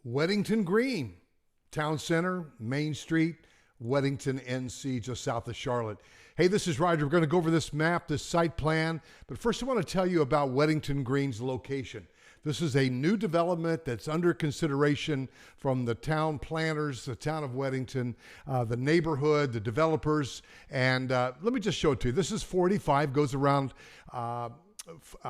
Weddington Green, Town Center, Main Street, Weddington, NC, just south of Charlotte. Hey, this is Roger. We're going to go over this map, this site plan. But first, I want to tell you about Weddington Green's location. This is a new development that's under consideration from the town planners, the town of Weddington, the neighborhood, the developers. And let me just show it to you. This is 45, goes around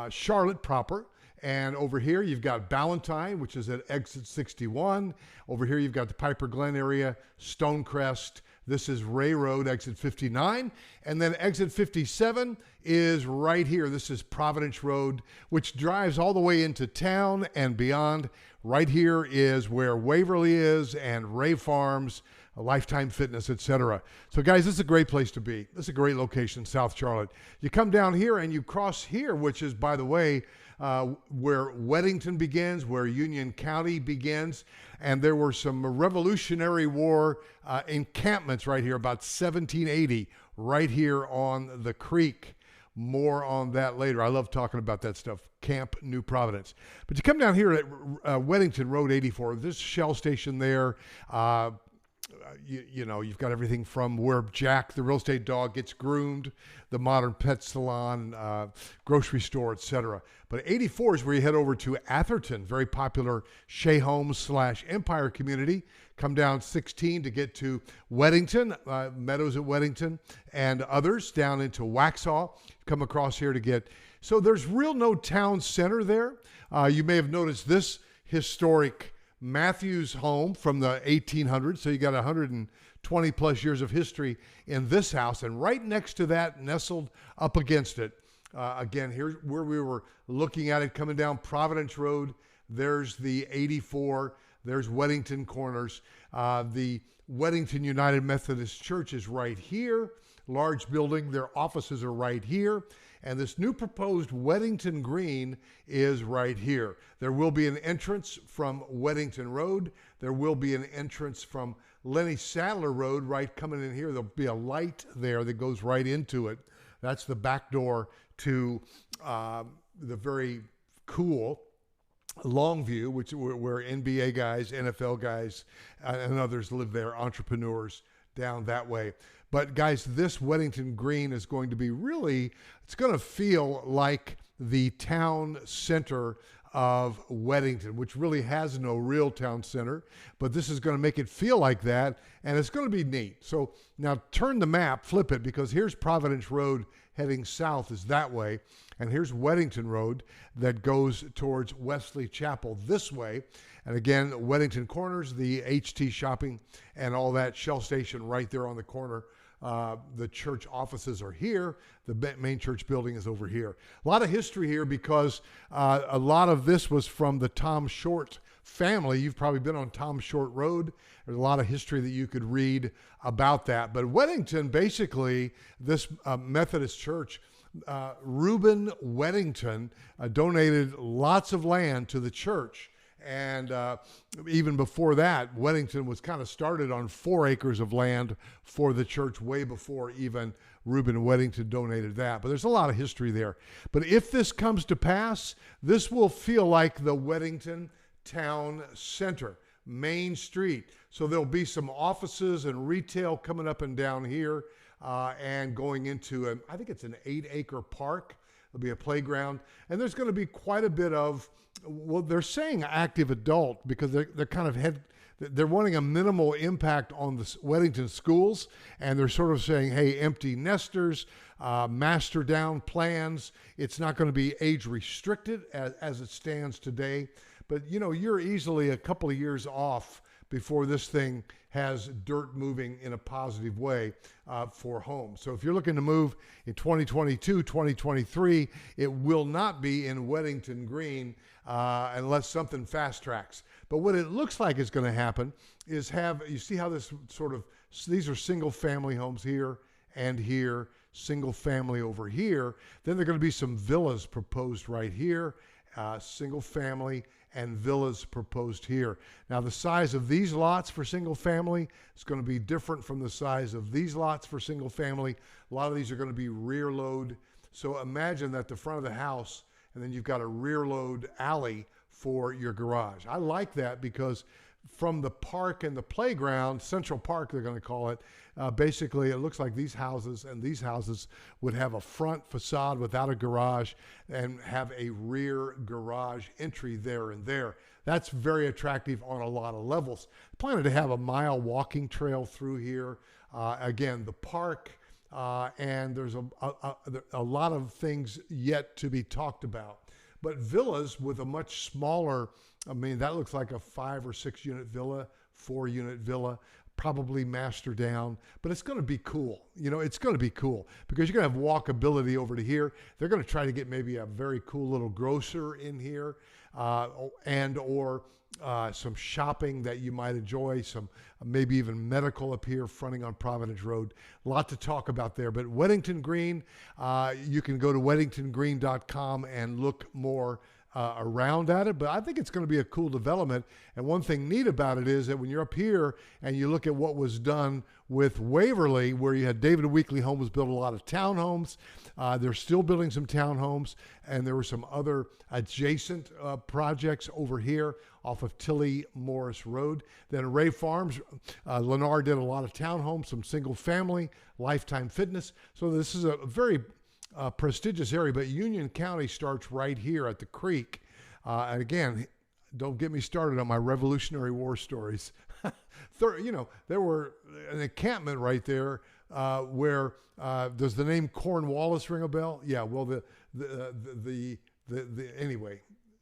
Charlotte proper. And over here, you've got Ballantyne, which is at exit 61. Over here, you've got the Piper Glen area, Stonecrest. This is Ray Road, exit 59. And then exit 57 is right here. This is Providence Road, which drives all the way into town and beyond. Right here is where Waverly is and Ray Farms, Lifetime Fitness, etc. So guys, this is a great place to be. This is a great location, South Charlotte. You come down here and you cross here, which is, by the way, where Weddington begins, where Union County begins. And there were some Revolutionary War encampments right here, about 1780, right here on the creek. More on that later. I love talking about that stuff. Camp New Providence. But you come down here at Weddington Road 84, this Shell station there. You know, you've got everything from where Jack, the real estate dog, gets groomed, the modern pet salon, grocery store, etc. But 84 is where you head over to Atherton, very popular Shea Homes / Empire community. Come down 16 to get to Weddington, Meadows at Weddington, and others down into Waxhaw. Come across here to get, so there's real no town center there. You may have noticed this historic Matthews home from the 1800s. So you got 120 plus years of history in this house. And right next to that, nestled up against it, again, here's where we were looking at it coming down Providence Road. There's the 84. There's Weddington Corners. The Weddington United Methodist Church is right here. Large building. Their offices are right here. And this new proposed Weddington Green is right here. There will be an entrance from Weddington Road. There will be an entrance from Lenny Sadler Road right coming in here. There'll be a light there that goes right into it. That's the back door to the very cool Longview, where NBA guys, NFL guys, and others live there, entrepreneurs down that way. But guys, this Weddington Green is going to be really, it's going to feel like the town center of Weddington, which really has no real town center, but this is going to make it feel like that, and it's going to be neat. So now turn the map, flip it, because here's Providence Road heading south is that way, and here's Weddington Road that goes towards Wesley Chapel this way. And again, Weddington Corners, the HT shopping and all that, Shell station right there on the corner. The church offices are here. The main church building is over here. A lot of history here because a lot of this was from the Tom Short family. You've probably been on Tom Short Road. There's a lot of history that you could read about that. But Weddington, basically, this Methodist church, Reuben Weddington donated lots of land to the church. And even before that, Weddington was kind of started on 4 acres of land for the church way before even Reuben Weddington donated that. But there's a lot of history there. But if this comes to pass, this will feel like the Weddington Town Center, Main Street. So there'll be some offices and retail coming up and down here and going into, I think it's an 8-acre park. There'll be a playground. And there's going to be quite a bit of, well, they're saying active adult because they're kind of they're wanting a minimal impact on the Weddington schools. And they're sort of saying, hey, empty nesters, master down plans. It's not going to be age restricted as it stands today. But, you know, you're easily a couple of years off before this thing has dirt moving in a positive way for homes. So if you're looking to move in 2022, 2023, it will not be in Weddington Green unless something fast tracks. But what it looks like is going to happen is you see how this sort of, these are single family homes here and here, single family over here. Then there are going to be some villas proposed right here, single family and villas proposed here. Now the size of these lots for single family is going to be different from the size of these lots for single family. A lot of these are going to be rear load. So imagine that the front of the house, and then you've got a rear load alley for your garage. I like that because from the park and the playground, Central Park they're going to call it, basically it looks like these houses and these houses would have a front facade without a garage and have a rear garage entry there and there. That's very attractive on a lot of levels. Planning to have a mile walking trail through here. Again, the park, and there's a lot of things yet to be talked about. But villas with a much smaller, I mean, that looks like a 5 or 6 unit villa, 4 unit villa, probably master down, but it's going to be cool. You know, it's going to be cool because you're going to have walkability over to here. They're going to try to get maybe a very cool little grocer in here, or some shopping that you might enjoy, some maybe even medical up here fronting on Providence Road. A lot to talk about there. But Weddington Green, you can go to weddingtongreen.com and look more around at it, but I think it's going to be a cool development. And one thing neat about it is that when you're up here and you look at what was done with Waverly, where you had David Weekley Homes build a lot of townhomes, they're still building some townhomes, and there were some other adjacent projects over here off of Tilly Morris Road. Then Ray Farms, Lennar did a lot of townhomes, some single family, Lifetime Fitness. So this is a very prestigious area, but Union County starts right here at the creek. And again, don't get me started on my Revolutionary War stories. You know, there were an encampment right there where does the name Cornwallis ring a bell? Yeah. Well, anyway,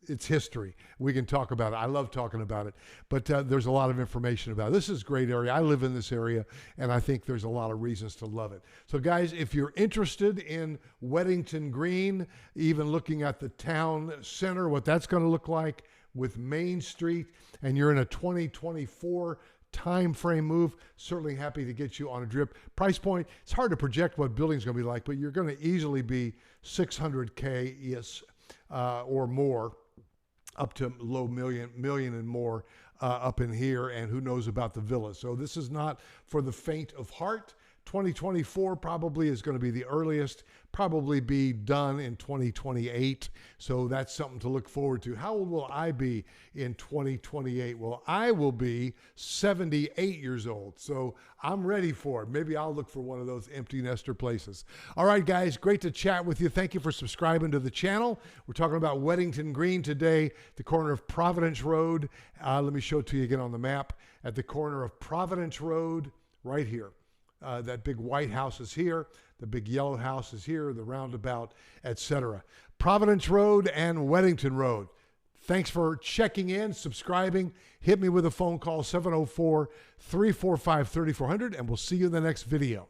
it's history. We can talk about it. I love talking about it, but there's a lot of information about it. This is a great area. I live in this area, and I think there's a lot of reasons to love it. So guys, if you're interested in Weddington Green, even looking at the town center, what that's going to look like with Main Street, and you're in a 2024 time frame move, certainly happy to get you on a drip. Price point, it's hard to project what building's going to be like, but you're going to easily be $600K or more, up to low million and more up in here, and who knows about the villas. So this is not for the faint of heart. 2024 probably is going to be the earliest, probably be done in 2028. So that's something to look forward to. How old will I be in 2028? Well, I will be 78 years old. So I'm ready for it. Maybe I'll look for one of those empty nester places. All right, guys, great to chat with you. Thank you for subscribing to the channel. We're talking about Weddington Green today, the corner of Providence Road. Let me show it to you again on the map. At the corner of Providence Road, right here. That big white house is here, the big yellow house is here, the roundabout, etc. Providence Road and Weddington Road. Thanks for checking in, subscribing. Hit me with a phone call, 704-345-3400, and we'll see you in the next video.